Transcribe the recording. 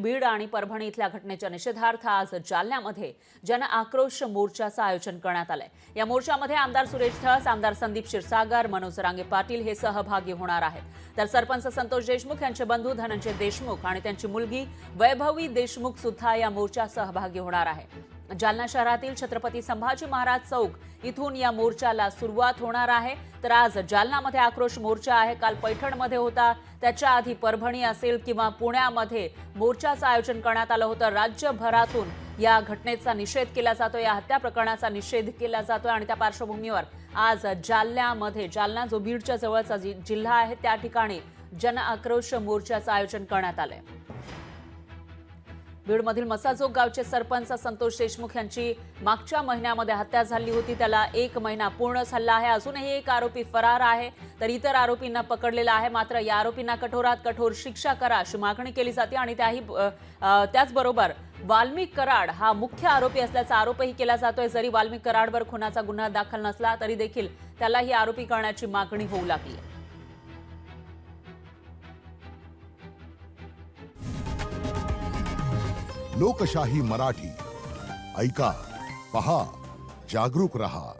बीड आणि परभणी इथल्या घटनेच्या निषेधार्थ आज जालन्यामध्ये जन आक्रोश मोर्चाचं आयोजन करण्यात आलंय। या मोर्चामध्ये आमदार सुरेश धस, आमदार संदीप क्षीरसागर, मनोज जरांगे पाटील हे सहभागी होणार आहेत। तर सरपंच संतोष देशमुख यांचे बंधू धनंजय देशमुख आणि त्यांची मुलगी वैभवी देशमुख सुद्धा या मोर्चात सहभागी होणार आहे। जालना शहरातील छत्रपती संभाजी महाराज चौक इथून या मोर्चाला सुरुवात होणार आहे। तर आज जालनामध्ये आक्रोश मोर्चा आहे, काल पैठणमध्ये होता, त्याच्या आधी परभणी असेल किंवा पुण्यामध्ये मोर्चाचं आयोजन करण्यात आलं होतं। राज्यभरातून या घटनेचा निषेध केला जातो, या हत्या प्रकरणाचा निषेध केला जातो आणि त्या पार्श्वभूमीवर आज जालन्यामध्ये, जालना जो बीडच्या जवळचा जिल्हा आहे त्या ठिकाणी जन आक्रोश मोर्चाचं आयोजन करण्यात आलंय। बीडमधील मसाजोग गावचे सरपंच संतोष देशमुख यांची मागच्या महिन्यामध्ये हत्या झाली होती, त्याला 1 महिना पूर्ण झाला आहे। अजूनही एक आरोपी फरार आहे, तर इतर आरोपींना पकडलेला आहे। मात्र या आरोपींना कठोरात कठोर शिक्षा करा अशी मागणी केली जाते आणि त्याचबरोबर वाल्मिक कराड हा मुख्य आरोपी असल्याचा आरोपही केला जातोय। जरी वाल्मिक कराडवर खुनाचा गुन्हा दाखल नसला तरी देखील त्यालाही आरोपी करण्याची मागणी होऊ लागली आहे। लोकशाही मराठी ऐका, पहा, जागरूक रहा।